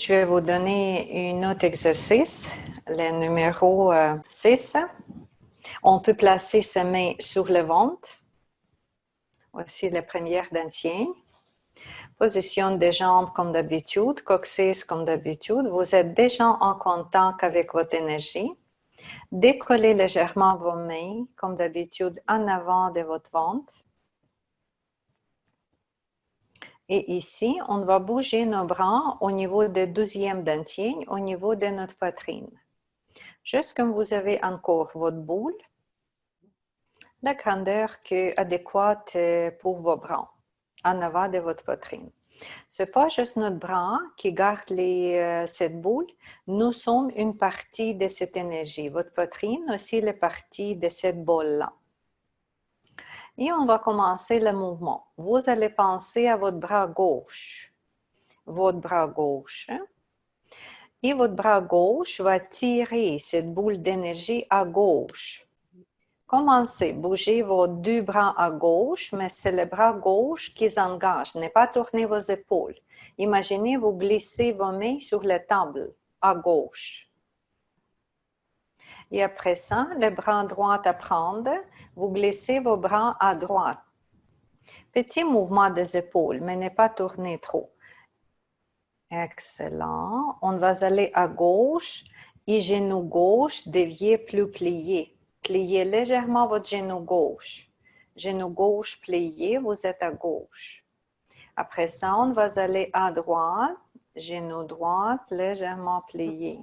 Je vais vous donner un autre exercice, le numéro 6. On peut placer ses mains sur le ventre. Voici la première dentier. Position des jambes comme d'habitude, coccyx comme d'habitude. Vous êtes déjà en contact avec votre énergie. Décollez légèrement vos mains comme d'habitude en avant de votre ventre. Et ici, on va bouger nos bras au niveau des 12e dentier, au niveau de notre poitrine. Juste comme vous avez encore votre boule, la grandeur adéquate pour vos bras, en avant de votre poitrine. Ce n'est pas juste notre bras qui garde cette boule, nous sommes une partie de cette énergie. Votre poitrine aussi est partie de cette boule-là. Et on va commencer le mouvement. Vous allez penser à votre bras gauche. Votre bras gauche. Et votre bras gauche va tirer cette boule d'énergie à gauche. Commencez, bougez vos deux bras à gauche, mais c'est le bras gauche qui s'engage. Ne pas tourner vos épaules. Imaginez vous glissez vos mains sur la table à gauche. Et après ça, le bras droit à prendre, vous glissez vos bras à droite. Petit mouvement des épaules, mais ne pas tourner trop. Excellent. On va aller à gauche et genou gauche, dévié plus plié. Pliez légèrement votre genou gauche. Genou gauche plié, vous êtes à gauche. Après ça, on va aller à droite. Genou droit légèrement plié.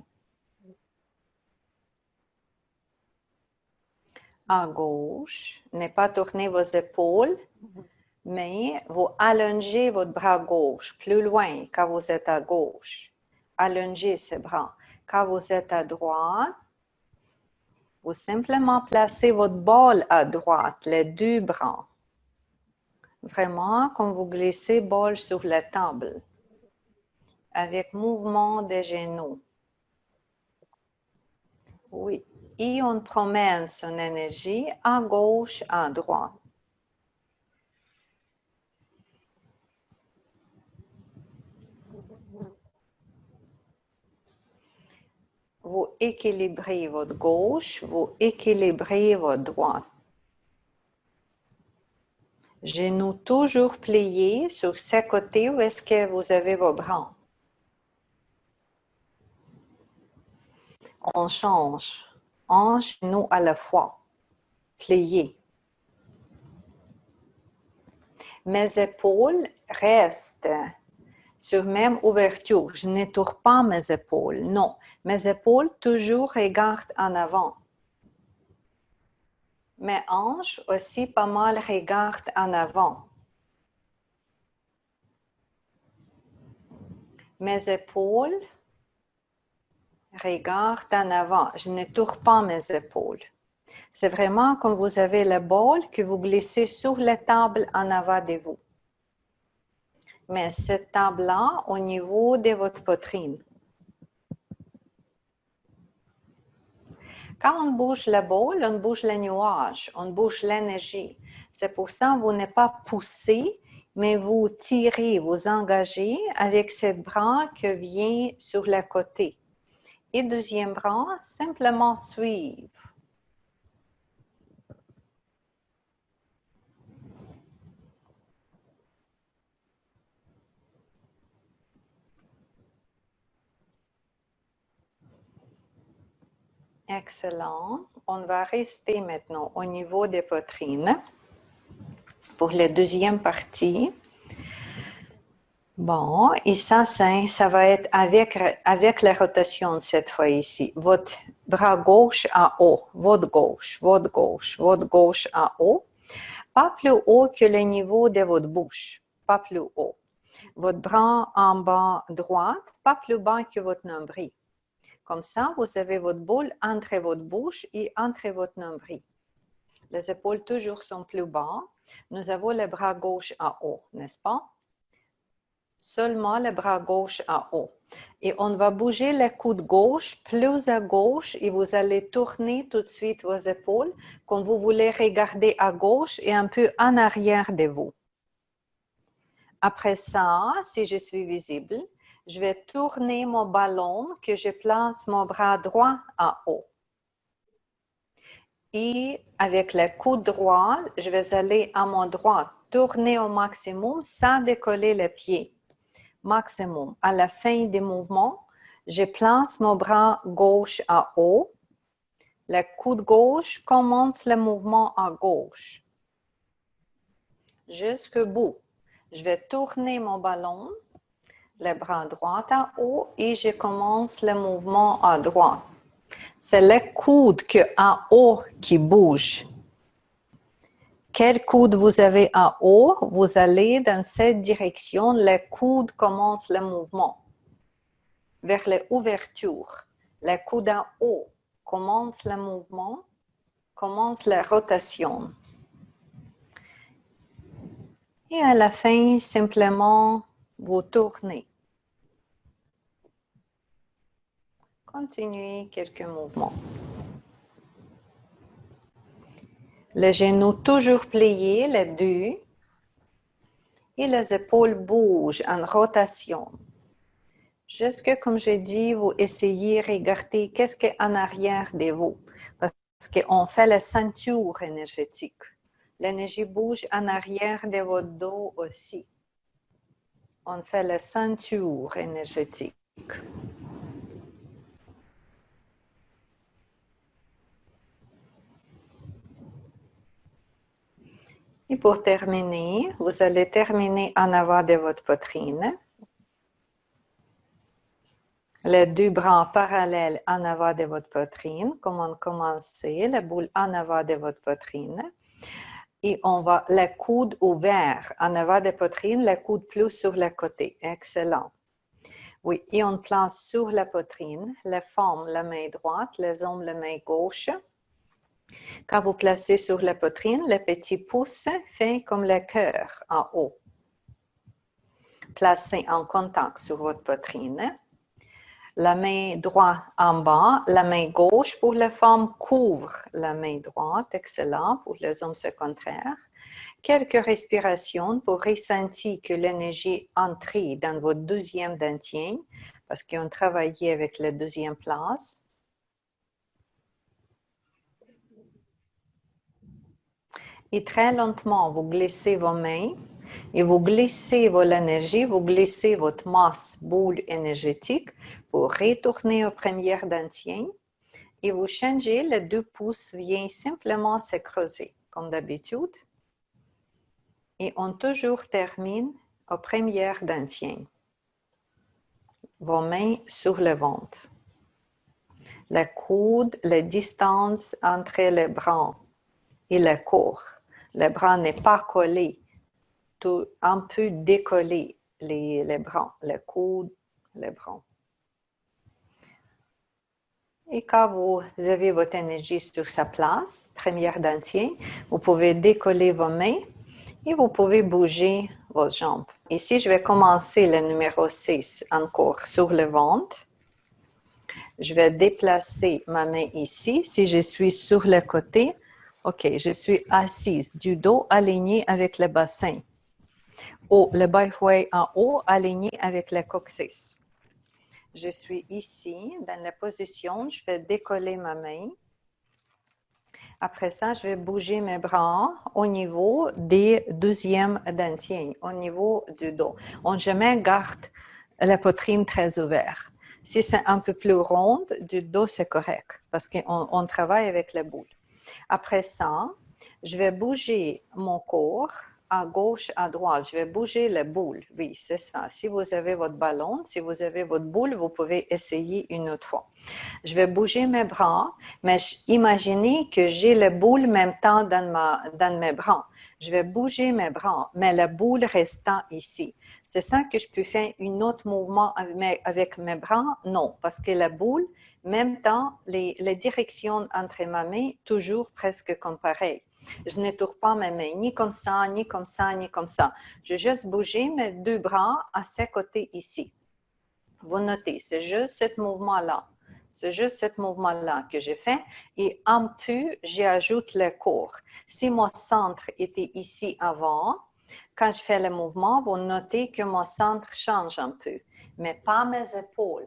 À gauche. Ne pas tourner vos épaules, mais vous allongez votre bras gauche plus loin quand vous êtes à gauche. Allongez ces bras. Quand vous êtes à droite, vous simplement placez votre bol à droite, les deux bras. Vraiment, comme vous glissez bol sur la table, avec mouvement des genoux. Oui, et on promène son énergie à gauche, à droite. Vous équilibrez votre gauche, vous équilibrez votre droite. Genoux toujours pliés sur ce côté où est-ce que vous avez vos bras. On change. Un genou à la fois. Pliés. Mes épaules restent sur même ouverture. Je ne tourne pas mes épaules. Non. Mes épaules toujours regardent en avant. Mes hanches aussi pas mal regardent en avant. Mes épaules regardent en avant. Je ne tourne pas mes épaules. C'est vraiment comme vous avez le bol que vous glissez sur la table en avant de vous. Mais cette table-là au niveau de votre poitrine. Quand on bouge le bol, on bouge le nuage, on bouge l'énergie. C'est pour ça que vous n'êtes pas poussé, mais vous tirez, vous engagez avec ce bras qui vient sur le côté. Et deuxième bras, simplement suivre. Excellent. On va rester maintenant au niveau des poitrines pour la deuxième partie. Bon, et ça va être avec la rotation cette fois ici. Votre bras gauche en haut, votre gauche en haut. Pas plus haut que le niveau de votre bouche, pas plus haut. Votre bras en bas droite, pas plus bas que votre nombril. Comme ça, vous avez votre boule entre votre bouche et entre votre nombril. Les épaules toujours sont plus bas. Nous avons le bras gauche en haut, n'est-ce pas? Seulement le bras gauche en haut. Et on va bouger le coude gauche plus à gauche et vous allez tourner tout de suite vos épaules quand vous voulez regarder à gauche et un peu en arrière de vous. Après ça, si je suis visible, je vais tourner mon ballon, que je place mon bras droit en haut. Et avec le coude droit, je vais aller à mon droit, tourner au maximum sans décoller le pied. Maximum. À la fin du mouvement, je place mon bras gauche en haut. Le coude gauche commence le mouvement à gauche. Jusqu'au bout. Je vais tourner mon ballon, le bras droit en haut et je commence le mouvement à droite. C'est le coude en haut qui bouge. Quel coude vous avez en haut, vous allez dans cette direction, le coude commence le mouvement. Vers l'ouverture, le coude en haut commence le mouvement, commence la rotation. Et à la fin, simplement, vous tournez. Continuez quelques mouvements. Les genoux toujours pliés, les deux. Et les épaules bougent en rotation. Jusque, comme j'ai dit, vous essayez de regarder qu'est-ce qui est en arrière de vous. Parce qu'on fait la ceinture énergétique. L'énergie bouge en arrière de votre dos aussi. On fait la ceinture énergétique. Et pour terminer, vous allez terminer en avant de votre poitrine. Les deux bras parallèles en avant de votre poitrine. Comme on commence, la boule en avant de votre poitrine. Et on va les coudes ouverts en avant de la poitrine, les coudes plus sur le côté. Excellent. Oui, et on place sur la poitrine, les femmes la main droite, les hommes la main gauche. Quand vous placez sur la poitrine, le petit pouce fait comme le cœur en haut. Placez en contact sur votre poitrine. La main droite en bas, la main gauche pour les femmes couvre la main droite. Excellent. Pour les hommes, c'est contraire. Quelques respirations pour ressentir que l'énergie entre dans votre deuxième dantienne, parce qu'on travaillait avec la deuxième place. Et très lentement, vous glissez vos mains et vous glissez votre énergie, vous glissez votre masse boule énergétique pour retourner aux premières dantiennes et vous changez, les deux pouces viennent simplement se creuser comme d'habitude. Et on toujours termine aux premières dantiennes. Vos mains sur le ventre. Le coude, la distance entre les bras et le corps. Le bras n'est pas collé, un peu décollé, les bras, le coude, les bras. Et quand vous avez votre énergie sur sa place, première dentier, vous pouvez décoller vos mains et vous pouvez bouger vos jambes. Ici, je vais commencer le numéro 6 encore sur le ventre. Je vais déplacer ma main ici. Si je suis sur le côté, OK, je suis assise, du dos aligné avec le bassin. Ou le bifouet en haut aligné avec le coccyx. Je suis ici, dans la position, je vais décoller ma main. Après ça, je vais bouger mes bras au niveau des deuxièmes dentiers, au niveau du dos. On jamais garde la poitrine très ouverte. Si c'est un peu plus ronde, du dos, c'est correct, parce qu'on travaille avec les boules. Après ça, je vais bouger mon corps à gauche, à droite. Je vais bouger la boule. Oui, c'est ça. Si vous avez votre ballon, si vous avez votre boule, vous pouvez essayer une autre fois. Je vais bouger mes bras, mais imaginez que j'ai la boule en même temps dans mes bras. Je vais bouger mes bras, mais la boule restant ici. C'est ça que je peux faire un autre mouvement avec mes bras? Non, parce que la boule, en même temps, les directions entre ma main, toujours presque comme pareil. Je ne tourne pas mes mains, ni comme ça, ni comme ça, ni comme ça. Je vais juste bouger mes deux bras à ces côtés ici. Vous notez, c'est juste ce mouvement-là. C'est juste ce mouvement-là que j'ai fait. Et un peu, j'ajoute le corps. Si mon centre était ici avant, quand je fais le mouvement, vous notez que mon centre change un peu. mais pas mes épaules,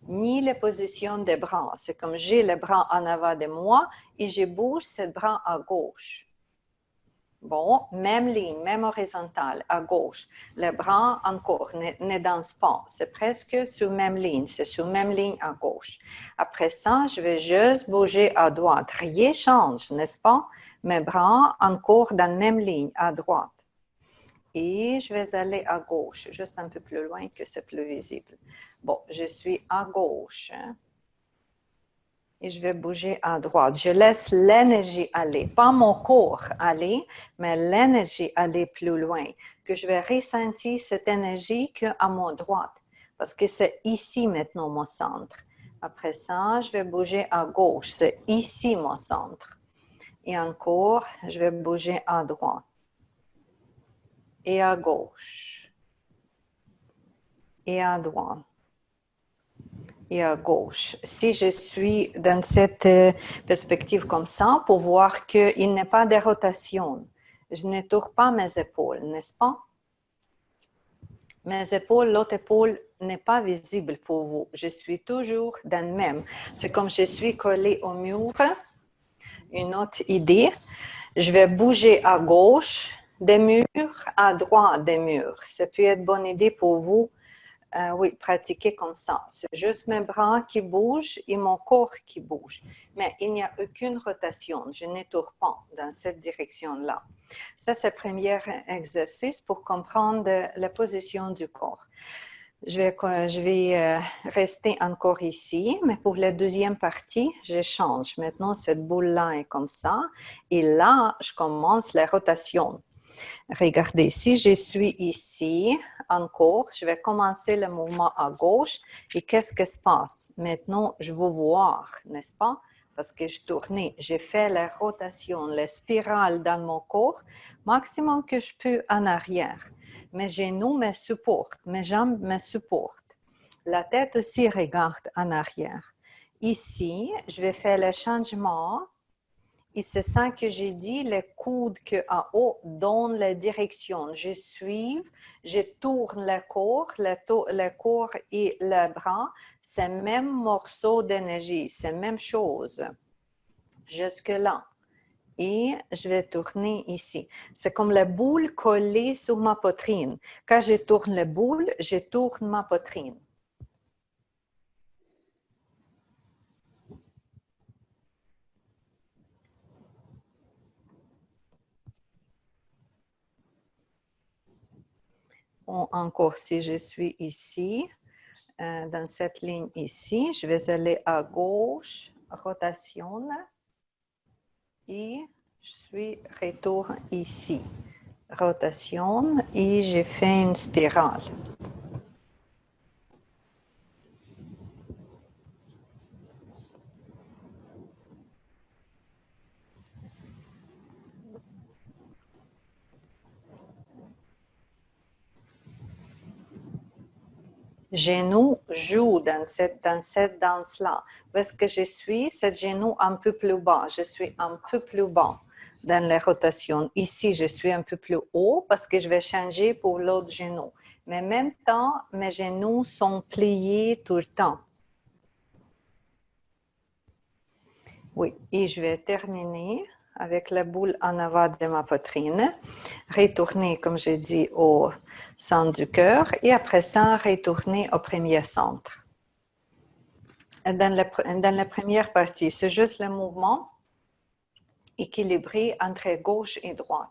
ni les positions des bras. C'est comme j'ai les bras en avant de moi et je bouge ces bras à gauche. Bon, même ligne, même horizontale, à gauche. Les bras encore ne dansent pas. C'est presque sur même ligne. C'est sur même ligne à gauche. Après ça, je vais juste bouger à droite. Rien ne change, n'est-ce pas? Mes bras encore dans la même ligne, à droite. Et je vais aller à gauche, juste un peu plus loin que c'est plus visible. Bon, je suis à gauche. Et je vais bouger à droite. Je laisse l'énergie aller, pas mon corps aller, mais l'énergie aller plus loin, que je vais ressentir cette énergie qu'à mon droite, parce que c'est ici maintenant mon centre. Après ça, je vais bouger à gauche, c'est ici mon centre. Et encore, je vais bouger à droite et à gauche et à droite et à gauche. Si je suis dans cette perspective comme ça, pour voir qu'il n'y a pas de rotation, je ne tourne pas mes épaules, n'est-ce pas? Mes épaules, l'autre épaule n'est pas visible pour vous. Je suis toujours dans le même. C'est comme je suis collée au mur. Une autre idée, je vais bouger à gauche des murs, à droite des murs. Ça peut être une bonne idée pour vous. Oui, pratiquer comme ça. C'est juste mes bras qui bougent et mon corps qui bouge. Mais il n'y a aucune rotation. Je ne tourne pas dans cette direction-là. Ça, c'est le premier exercice pour comprendre la position du corps. Je vais rester encore ici, mais pour la deuxième partie, je change. Maintenant, cette boule-là est comme ça. Et là, je commence la rotation. Regardez, si je suis ici, encore, je vais commencer le mouvement à gauche. Et qu'est-ce qui se passe? Maintenant, je veux voir, n'est-ce pas? Parce que je tournais, j'ai fait la rotation, la spirale dans mon corps, maximum que je peux en arrière. Mes genoux me supportent, mes jambes me supportent. La tête aussi regarde en arrière. Ici, je vais faire le changement. Et c'est ça que j'ai dit, le coude en haut donne la direction. Je suis, je tourne le corps et le bras. C'est le même morceau d'énergie, c'est la même chose. Jusque-là. Et je vais tourner ici. C'est comme la boule collée sur ma poitrine. Quand je tourne la boule, je tourne ma poitrine. Encore, si je suis ici, dans cette ligne ici, je vais aller à gauche, rotation, et je suis retour ici. Rotation, et j'ai fait une spirale. Genou joue dans cette danse-là. Où est-ce que je suis? Ce genou un peu plus bas. Je suis un peu plus bas dans la rotation. Ici, je suis un peu plus haut parce que je vais changer pour l'autre genou. Mais en même temps, mes genoux sont pliés tout le temps. Oui, et je vais terminer avec la boule en avant de ma poitrine. Retourner, comme j'ai dit, au centre du cœur et après ça, retourner au premier centre. Dans la première partie, c'est juste le mouvement équilibré entre gauche et droite.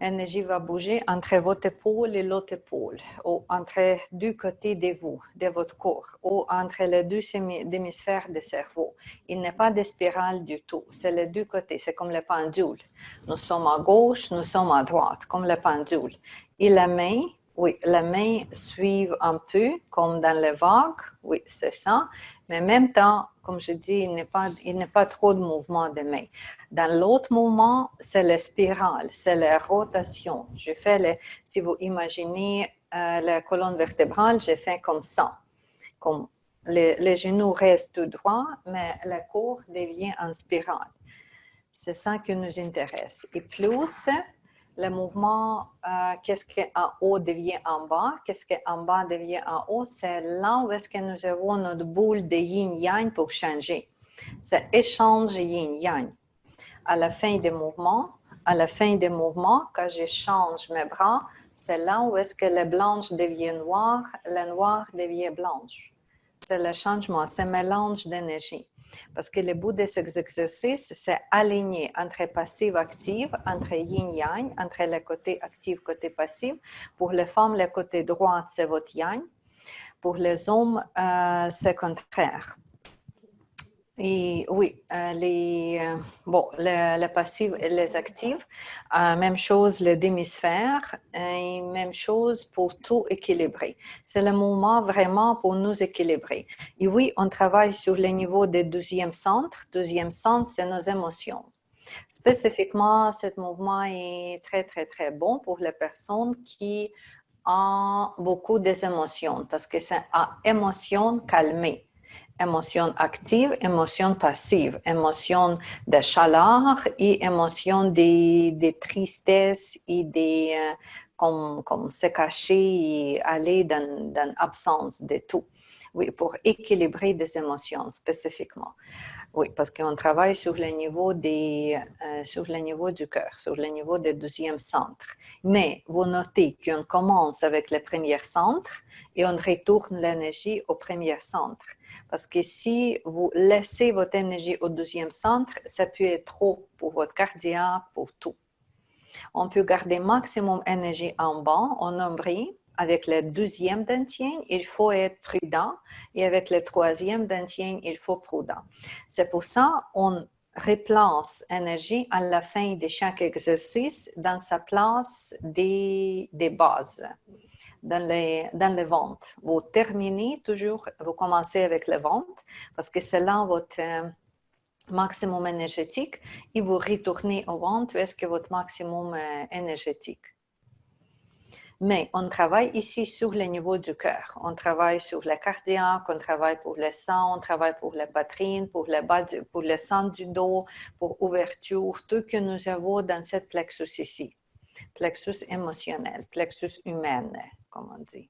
L'énergie va bouger entre votre épaule et l'autre épaule, ou entre deux côtés de vous, de votre corps, ou entre les deux hémisphères du cerveau. Il n'y a pas de spirale du tout, c'est les deux côtés, c'est comme le pendule. Nous sommes à gauche, nous sommes à droite, comme le pendule. Et la main, oui, la main suit un peu, comme dans les vagues, oui, c'est ça. Mais en même temps, comme je dis, il n'y a pas trop de mouvement de main. Dans l'autre mouvement, c'est la spirale, c'est la rotation. Si vous imaginez la colonne vertébrale, j'ai fait comme ça. Comme les genoux restent tout droits, mais le corps devient en spirale. C'est ça qui nous intéresse. Et plus Le mouvement, qu'est-ce qu'en haut devient en bas, qu'est-ce qu'en bas devient en haut, c'est là où est-ce que nous avons notre boule de yin-yang pour changer. C'est échange yin-yang. À la fin des mouvements, quand je change mes bras, c'est là où est-ce que la blanche devient noire, la noire devient blanche. C'est le changement, c'est un mélange d'énergie. Parce que le but de ces exercices, c'est aligner entre passif-actif, entre yin-yang, entre le côté actif, côté passif. Pour les femmes, le côté droit, c'est votre yang. Pour les hommes, c'est contraire. Et oui, les passifs et les actifs, même chose les démisphères, et même chose pour tout équilibrer. C'est le moment vraiment pour nous équilibrer. Et oui, on travaille sur le niveau des deuxième centre. Deuxième centre, c'est nos émotions. Spécifiquement, ce mouvement est très, très, très bon pour les personnes qui ont beaucoup d'émotions parce que c'est une émotion calmée. Émotion active, émotion passive, émotion de chaleur et émotion de tristesse et comme se cacher et aller dans l'absence de tout. Oui, pour équilibrer des émotions spécifiquement. Oui, parce qu'on travaille sur le niveau du cœur, sur le niveau du deuxième centre. Mais vous notez qu'on commence avec le premier centre et on retourne l'énergie au premier centre. Parce que si vous laissez votre énergie au deuxième centre, ça peut être trop pour votre cardiaque, pour tout. On peut garder maximum d'énergie en bas, en nombril. Avec le deuxième dentien, il faut être prudent. Et avec le troisième dentien, il faut prudent. C'est pour ça qu'on replace l'énergie à la fin de chaque exercice dans sa place des bases. Dans le ventre. Vous terminez toujours, vous commencez avec le ventre parce que c'est là votre maximum énergétique et vous retournez au ventre où est-ce que votre maximum énergétique. Mais on travaille ici sur le niveau du cœur. On travaille sur le cardiaque, on travaille pour le sang, on travaille pour la poitrine, pour le centre du dos, pour ouverture, tout que nous avons dans cette plexus ici. Plexus émotionnel, plexus humain, comme on dit.